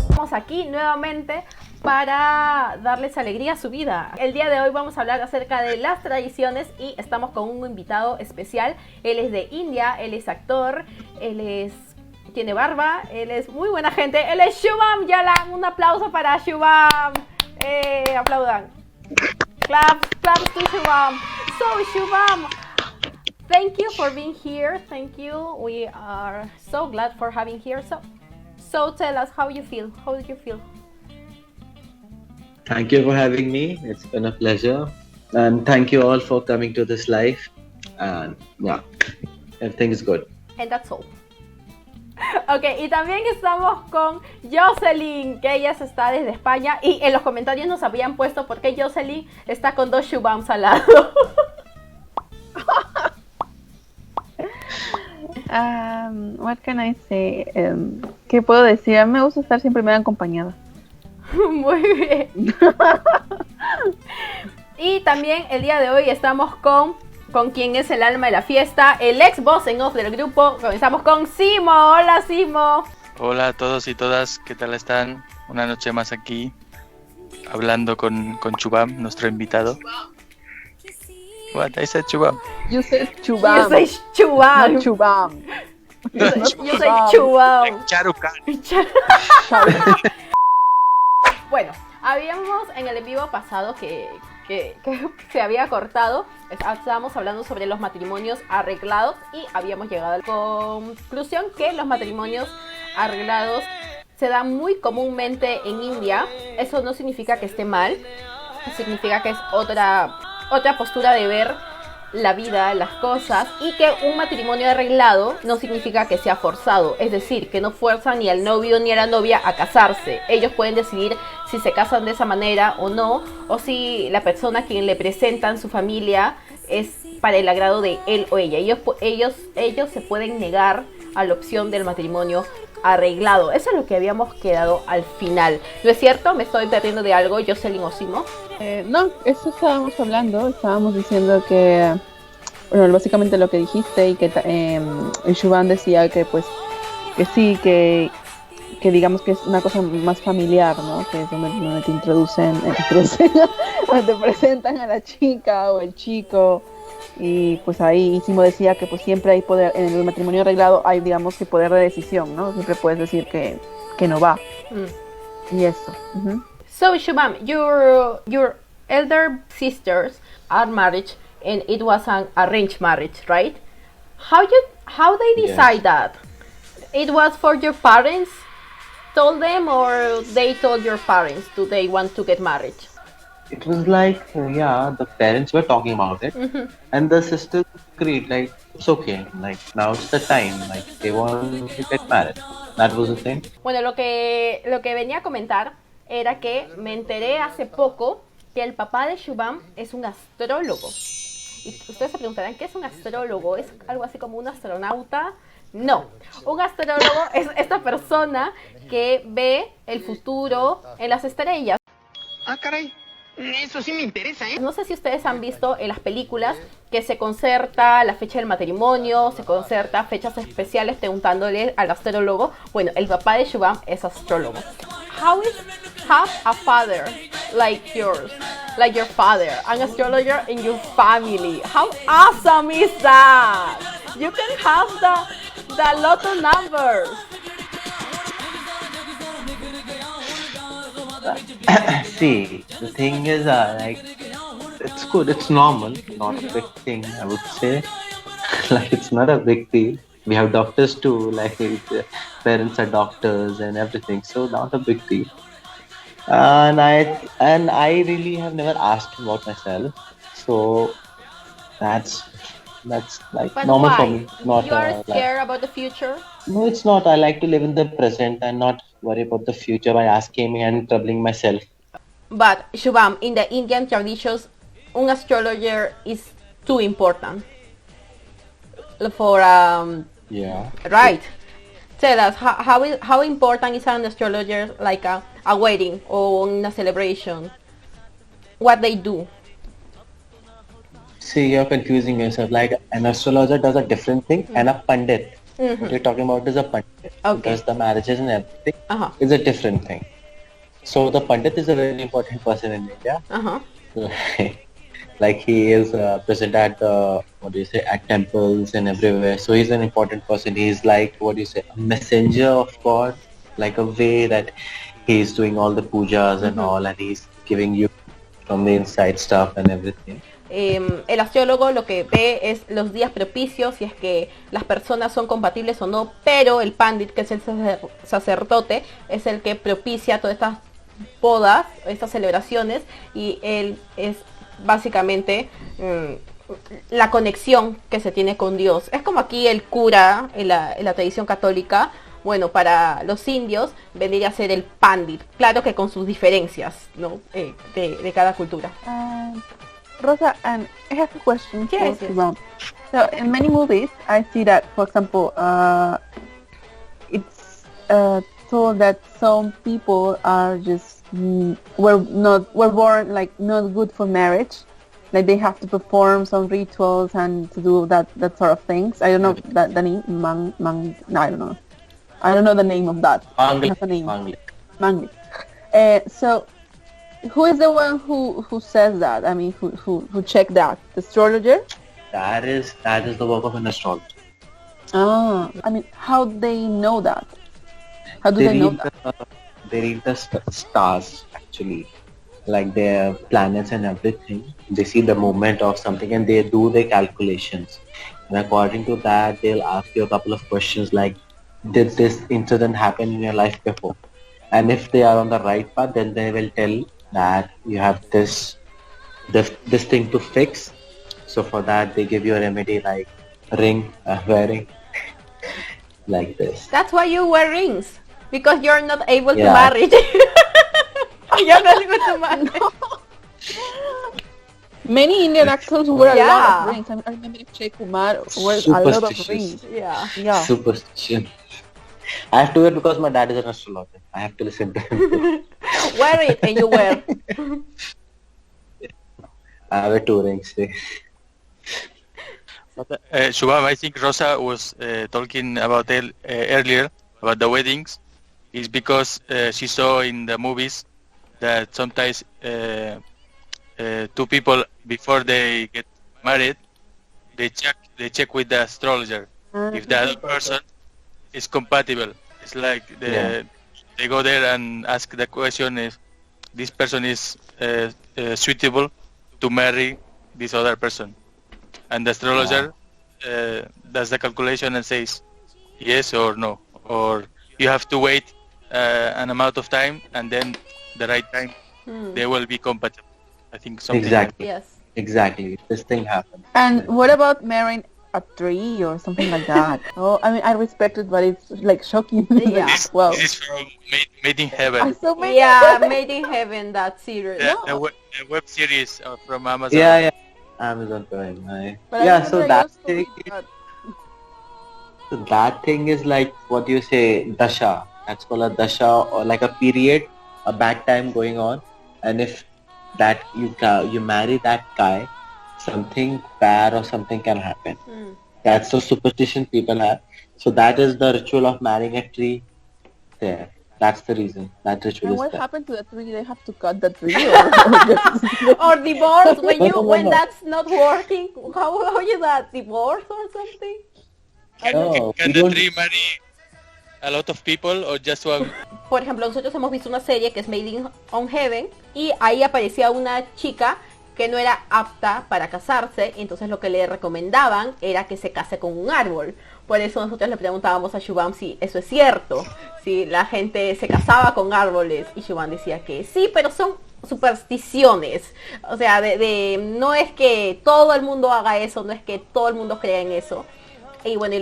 Estamos aquí nuevamente para darles alegría a su vida. El día de hoy vamos a hablar acerca de las tradiciones y estamos con un invitado especial. Él es de India, él es actor, tiene barba, él es muy buena gente. Él es Shubham Jalan. Un aplauso para Shubham. Aplaudan. Claps to Shubham. So Shubham, thank you for being here. Thank you. We are so glad for having here. So tell us how you feel. How do you feel? Thank you for having me. It's been a pleasure. And thank you all for coming to this live. And yeah, everything is good. And that's all. Ok, y también estamos con Jocelyn, que ella está desde España. Y en los comentarios nos habían puesto por qué Jocelyn está con dos Shubhams al lado. What can I say? ¿Qué puedo decir? A mí me gusta estar siempre bien acompañada. Muy bien. Y también el día de hoy estamos con quien es el alma de la fiesta, el ex boss en off del grupo. Comenzamos con Simo. Hola, Simo. Hola a todos y todas, ¿qué tal están? Una noche más aquí, hablando con Shubham, nuestro invitado. What? I said Shubham. You said Shubham. You say Shubham. Not Shubham. You say Shubham. Charukan. Bueno, habíamos en el en vivo pasado que se había cortado. Estábamos hablando sobre los matrimonios arreglados y habíamos llegado a la conclusión que los matrimonios arreglados se dan muy comúnmente en India. Eso no significa que esté mal, significa que es otra postura de ver la vida, las cosas, y que un matrimonio arreglado no significa que sea forzado, es decir, que no fuerzan ni al novio ni a la novia a casarse. Ellos pueden decidir si se casan de esa manera o no, o si la persona a quien le presentan su familia es para el agrado de él o ella. Ellos se pueden negar a la opción del matrimonio arreglado. Eso es lo que habíamos quedado al final. ¿No es cierto? ¿Me estoy perdiendo de algo, Jocelyn o Simo? No, eso estábamos hablando. Estábamos diciendo que, bueno, básicamente lo que dijiste, y que el Shubham decía que pues que sí, que digamos que es una cosa más familiar, ¿no? Que es donde te introducen donde te presentan a la chica o el chico. Y pues ahí Simo decía que pues siempre hay poder, en el matrimonio arreglado hay, digamos, que poder de decisión, ¿no? Siempre puedes decir que no va. Y eso. Uh-huh. So Shubham, your elder sisters are married and it was an arranged marriage, right? How they decide that? It was for your parents told them, or they told your parents do they want to get married? It was like, the parents were talking about it. Mm-hmm. And the sisters agreed, like, it's okay. Like, now it's the time. Like, they want to get married. That was the thing. Bueno, lo que venía a comentar era que me enteré hace poco que el papá de Shubham es un astrólogo. Y ustedes se preguntarán, ¿qué es un astrólogo? ¿Es algo así como un astronauta? No, un astrólogo es esta persona que ve el futuro en las estrellas. Ah, caray, eso sí me interesa, ¿eh? No sé si ustedes han visto en las películas que se concerta la fecha del matrimonio, se concerta fechas especiales preguntándole al astrólogo. Bueno, el papá de Shubham es astrólogo. How is have a father like yours, like your father, an astrologer in your family? How awesome is that? You can have the lotto numbers. See, the thing is, like, it's good, it's normal, not a big thing, I would say. Like, it's not a big deal. We have doctors too, like, parents are doctors and everything, so not a big deal. And I really have never asked about myself, so that's like But normal why? for me. Not You are like, scared about the future? no, it's not. I like to live in the present and not worry about the future by asking me and troubling myself. But Shubham, in the Indian traditions, an astrologer is too important for Yeah. right. Tell us how important is an astrologer, like a wedding or in a celebration? What they do? See, you're confusing yourself. Like an astrologer does a different thing, and a pandit. What you're talking about is a pandit. Okay. Because the marriages and everything Ajá. is a different thing. So the pandit is a very important person in India. Ajá. Like he is present at at temples and everywhere. So he's an important person. He's like a messenger of God, like a way that he's doing all the pujas and all, and he's giving you from the inside stuff and everything. El astrólogo lo que ve es los días propicios, si es que las personas son compatibles o no, pero el pandit, que es el sacerdote, es el que propicia todas estas bodas, estas celebraciones, y él es básicamente la conexión que se tiene con Dios. Es como aquí el cura en la tradición católica. Bueno, para los indios vendría a ser el pandit, claro que con sus diferencias, ¿no? De cada cultura. Rosa, and I have a question. Yes. So in many movies, I see that, for example, it's told that some people are just were born like not good for marriage, like they have to perform some rituals and to do that sort of things. I don't know that the name no, I don't know. I don't know the name of that. Manglik. So, who is the one who says that? I mean, who checked that? The astrologer? That is the work of an astrologer. Ah, I mean, how they know that? How do they know that? They read the stars, actually, like their planets and everything. They see the movement of something and they do their calculations. And according to that, they'll ask you a couple of questions like, did this incident happen in your life before? And if they are on the right path, then they will tell that you have this thing to fix. So for that, they give you a remedy like ring, wearing, like this. That's why you wear rings, because you're not able to marry. You're not able to marry. Many Indian actors wear a lot of rings. I remember Jay Kumar wears a lot of rings. Yeah. Superstition. I have to wear because my dad is an astrologer. I have to listen to him. Wear it and you wear. I wear 2 rings. Shubham, I think Rosa was talking about earlier about the weddings. Is because she saw in the movies that sometimes 2 people before they get married, they check with the astrologer if the other person is compatible. It's like they go there and ask the question if this person is suitable to marry this other person, and the astrologer does the calculation and says yes or no, or you have to wait an amount of time and then the right time they will be compatible. I think something exactly. Yes. Exactly. This thing happened. And what about marrying a tree or something like that? Oh, I mean, I respect it, but it's like shocking. Yeah. This is from Made in Heaven. I saw Made in Heaven, that series. The web series from Amazon. Yeah. Amazon Prime. But so that thing is like what you say, dasha. That's called a dasha, or like a period, a bad time going on. And if that you marry that guy, something bad or something can happen. That's the superstition people have. So that is the ritual of marrying a tree there. That's the reason. That ritual and is what there. happened to the tree? They have to cut the tree Or divorce when No. that's not working. How is that? Divorce or something? No, Can we the don't- tree marry a lot of people or just one? Por ejemplo, nosotros hemos visto una serie que es Made in Heaven y ahí aparecía una chica que no era apta para casarse, entonces lo que le recomendaban era que se case con un árbol. Por eso nosotros le preguntábamos a Shubham si eso es cierto, si la gente se casaba con árboles, y Shubham decía que sí, pero son supersticiones. O sea, no es que todo el mundo haga eso, no es que todo el mundo crea en eso. Y bueno,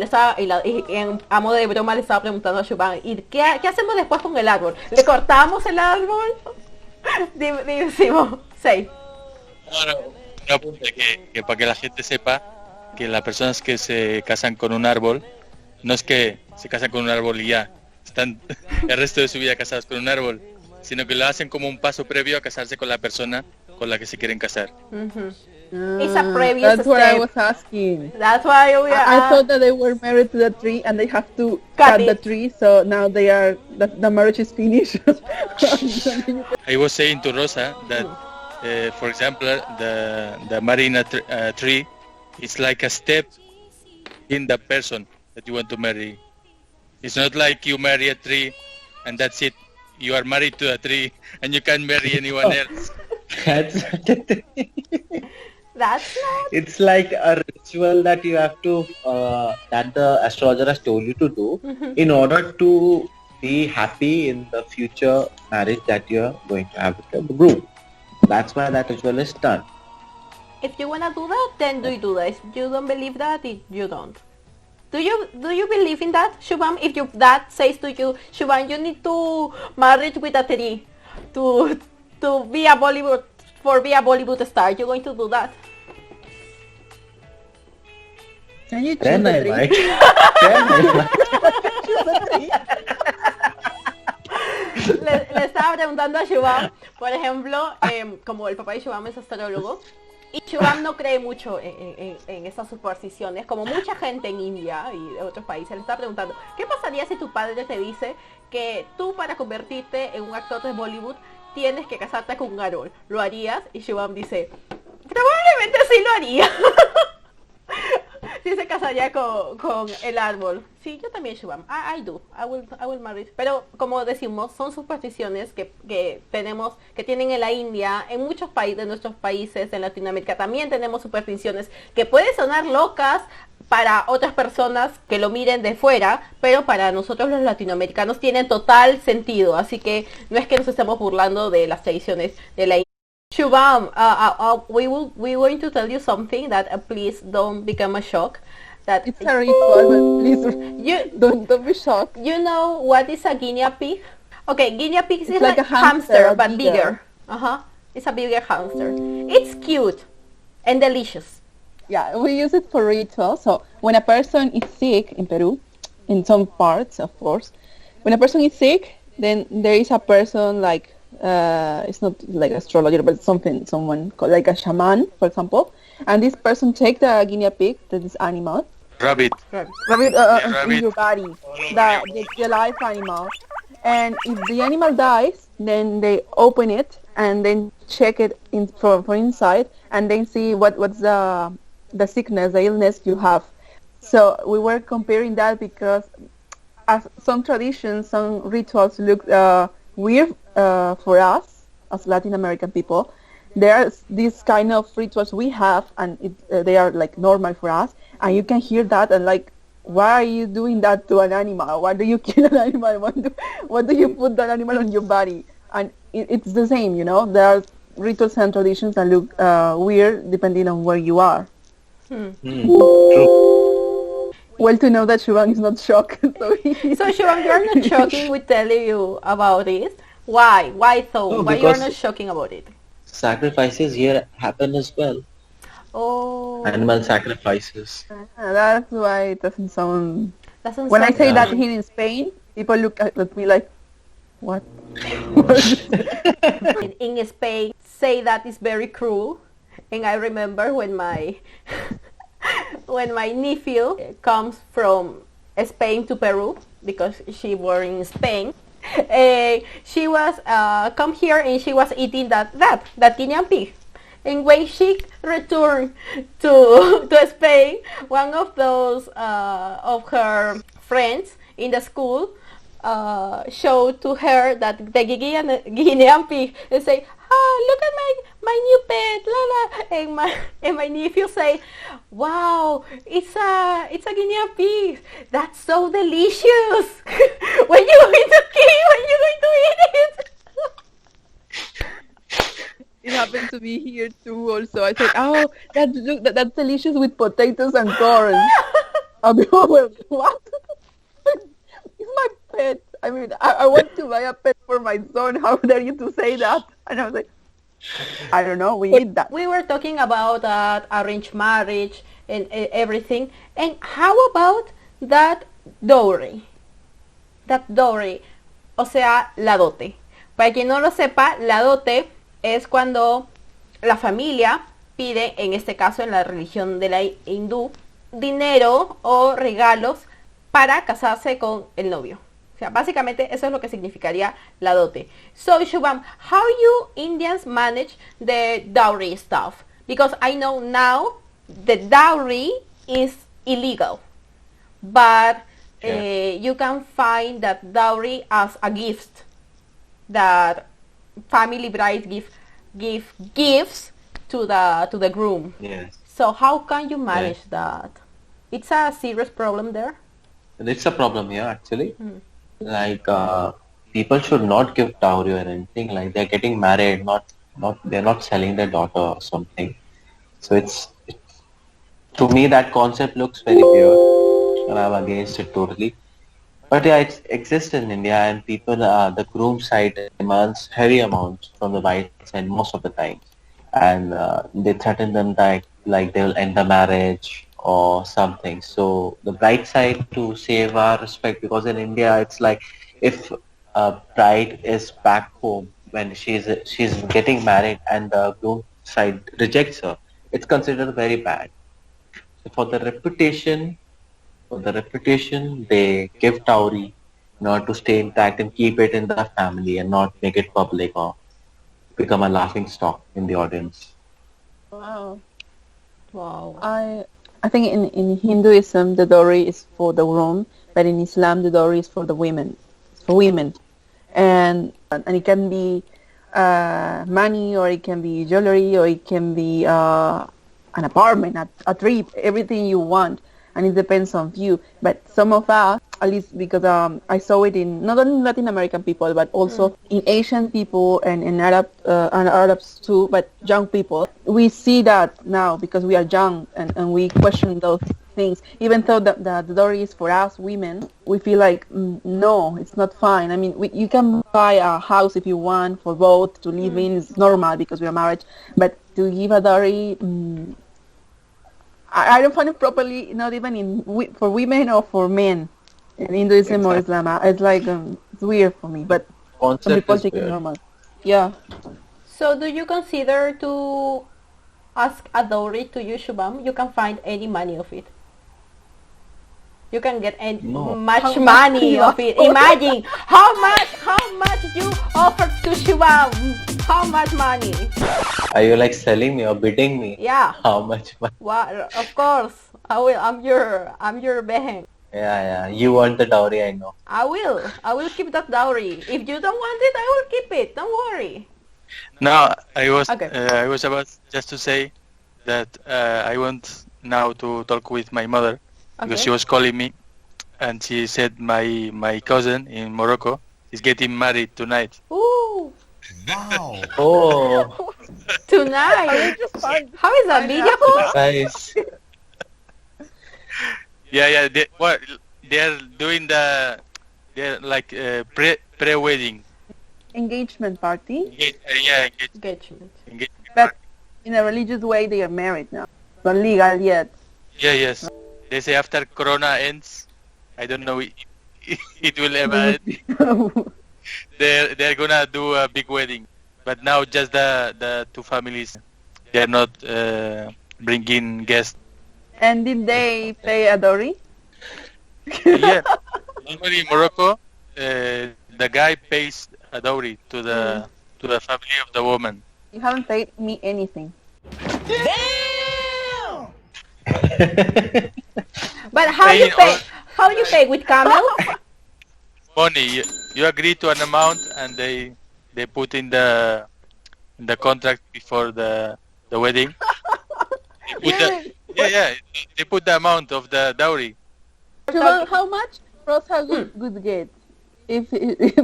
a modo de broma le estaba preguntando a Shubham, ¿y qué hacemos después con el árbol? ¿Le cortamos el árbol? Decimos, sí. Un apunte que para que la gente sepa que las personas que se casan con un árbol, no es que se casan con un árbol y ya están el resto de su vida casados con un árbol, sino que lo hacen como un paso previo a casarse con la persona con la que se quieren casar. It's a previous That's what I step. was asking. That's why we are. I thought that they were married to the tree and they have to Cut cut the it. tree, so now the marriage is finished. I was saying to Rosa that, for example, the marrying a tree is like a step in the person that you want to marry. It's not like you marry a tree and that's it. You are married to a tree and you can't marry anyone else. That's That's not. it's like a ritual that you have to that the astrologer has told you to do in order to be happy in the future marriage that you're going to have with the groom. That's why that ritual is done. If you wanna do that, then do that. If you don't believe that, you don't. Do you believe in that, Shubham? If your dad says to you, Shubham, you need to marry with a tree to be a Bollywood star, you're going to do that? Can you choose Then the I tree? might. Then I might. Le estaba preguntando a Shubham, por ejemplo, como el papá de Shubham es astrólogo, y Shubham no cree mucho en esas supersticiones, como mucha gente en India y de otros países. Le estaba preguntando, ¿qué pasaría si tu padre te dice que tú para convertirte en un actor de Bollywood tienes que casarte con un árbol? ¿Lo harías? Y Shubham dice, probablemente sí lo haría. Sí se casaría con el árbol. Sí, yo también, Shubham. I do. I will marry. Pero como decimos, son supersticiones que tenemos, que tienen en la India, en muchos países, de nuestros países, en Latinoamérica también tenemos supersticiones que pueden sonar locas para otras personas que lo miren de fuera, pero para nosotros los latinoamericanos tienen total sentido. Así que no es que nos estemos burlando de las tradiciones de la India. Shubham, we're going to tell you something that please don't become a shock. That It's a ritual, but please you don't be shocked. you know what is a guinea pig? Okay, guinea pig is It's like like a a hamster, hamster but but bigger. bigger. It's a bigger hamster. It's cute and delicious. Yeah, we use it for ritual. So when a person is sick in Peru, in some parts, of course, when a person is sick, then there is a person like it's not like astrologer, but someone called like a shaman, for example, and this person take the guinea pig, that is animal, Rabbit. rub it rabbit. in your body, the live animal, and if the animal dies, then they open it and then check it from inside, and then see what's the sickness, the illness you have. So we were comparing that because as some traditions, some rituals look weird for us as Latin American people. There are these kind of rituals we have, and they are like normal for us. And you can hear that and like, why are you doing that to an animal? Why do you kill an animal? What do you put that animal on your body? And it's the same, you know. There are rituals and traditions that look weird depending on where you are. True. Well, to know that Shubham is not shocked. So Shubham, you're not shocking with telling you about it. Why? Why so? No, Why you're because- not shocking about it? Sacrifices here happen as well. Oh, Animal sacrifices. that's why it doesn't sound. doesn't When I sound say that fun. here in Spain, people look at me like, what? In Spain, say that is very cruel. And I remember when my nephew comes from Spain to Peru because she was in Spain. She was come here and she was eating that guinea pig. And when she returned to Spain, one of those of her friends in the school showed to her that the guinea pig and say, look at my new pet, la la. And my nephew say, wow, it's a guinea pig. That's so delicious. When you going to eat it? It happened to be here too also. I said, oh, that's delicious with potatoes and corn. And people were, what? It's my pet. I mean, I want to buy a pet for my son. How dare you to say that? And I was like, I don't know, we eat that. We were talking about arranged marriage and everything. And how about that dowry? That dowry, o sea, la dote. Para quien no lo sepa, la dote es cuando la familia pide, en este caso en la religión de la hindú, dinero o regalos para casarse con el novio. O sea, básicamente eso es lo que significaría la dote. So, Shubham, how you Indians manage the dowry stuff? Because I know now the dowry is illegal, but you can find that dowry as a gift that family bride give gifts to the groom. Yes. So how can you manage that? It's a serious problem there. It's a problem here actually. Like people should not give dowry or anything. Like they're getting married, they're not selling their daughter or something. So it's to me that concept looks very weird, and I'm against it totally. But yeah, it exists in India, and people, the groom side demands heavy amounts from the bride side most of the time, and they threaten them that like they'll end the marriage or something. So the bride side, to save our respect, because in India it's like if a bride is back home when she's getting married and the groom side rejects her, it's considered very bad. So for the reputation, they give dowry in order to stay intact and keep it in the family and not make it public or become a laughing stock in the audience. Wow. Wow. I think in Hinduism the dowry is for the groom, but in Islam the dowry is for the women. It's for women, and it can be money, or it can be jewelry, or it can be an apartment, a trip, everything you want, and it depends on you. But some of us, at least because I saw it in not only Latin American people, but also in Asian people and in Arabs too, but young people, we see that now because we are young and we question those things. Even though the dowry is for us women, we feel like no, it's not fine. I mean, you can buy a house if you want for both to live in. It's normal because we are married, but to give a dowry, I don't find it properly, not even for women or for men in Hinduism or Islam. It's like it's weird for me, but some people take it normal. Yeah. So do you consider to ask a dowry to you, Shubham? You can find any money of it. You can get much money of it. Imagine how much you offer to Shubham. How much money? Are you like selling me or bidding me? Yeah. How much money? Well, of course. I will. I'm your behen. Yeah. You want the dowry, I know. I will keep that dowry. If you don't want it, I will keep it. Don't worry. No, I was Okay. I was about just to say that I want now to talk with my mother because she was calling me, and she said my cousin in Morocco is getting married tonight. Ooh. Wow. Oh, Tonight. How is that video call? nice. Yeah. They're doing they're like pre-wedding. Engagement party, Engagement. but in a religious way they are married now. Not legal yet. Yeah, yes. They say after Corona ends, I don't know it will ever end. They're gonna do a big wedding, but now just the two families. They're not bringing guests. And did they pay a dowry? Yeah, normally in Morocco, the guy pays a dowry to the family of the woman. You haven't paid me anything. But how you pay? How you pay with camel? Money. You agree to an amount, and they put in the contract before the wedding. They put the amount of the dowry. So how much Rosa would get? If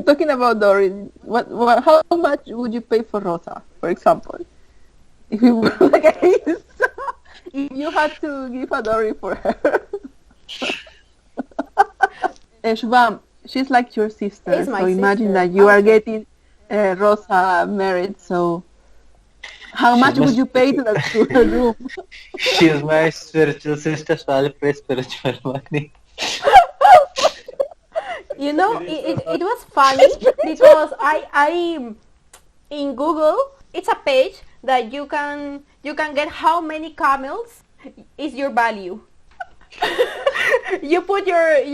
talking about dowry, how much would you pay for Rosa, for example? If you were like if you had to give a dowry for her. Shubham, she's like your sister, It's my so imagine sister. that you are getting Rosa married. So how much would you pay to the groom? She's my spiritual sister, so I'll pay spiritual money. You know, it was funny because I in Google, it's a page that you can get how many camels is your value. You put your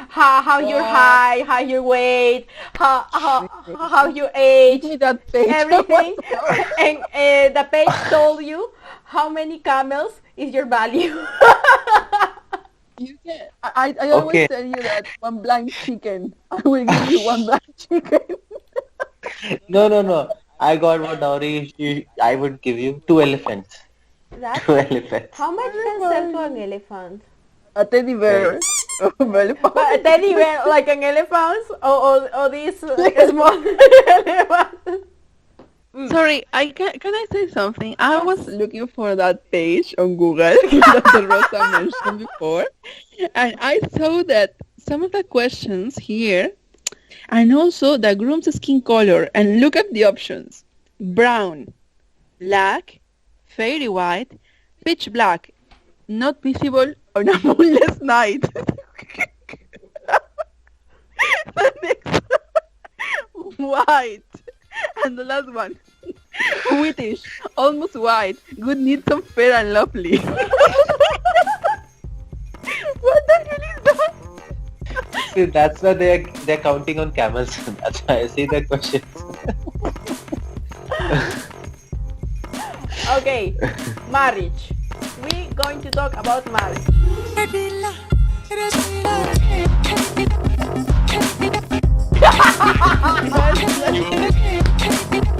how your height, how your weight, how your age, That page. everything, and the page told you how many camels is your value. You can, I always Okay. tell you that one blind chicken. I will give you one blind chicken. No. I got one dowry. I would give you 2 elephants. That, 2 elephants. how much can sell to an elephant? A teddy bear. Very But fun. then even like an elephant or this small elephant. Sorry, can I say something? I was looking for that page on Google that Rosa mentioned before, and I saw that some of the questions here, and also the groom's skin color, and look at the options: brown, black, fairy white, pitch black, not visible on a moonless night. The next white, and the last one whitish, almost white. Good, need some fair and lovely. What the hell is that? See, that's why they're counting on camels. That's why I see the questions. Okay, marriage. We're going to talk about marriage.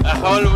A whole week.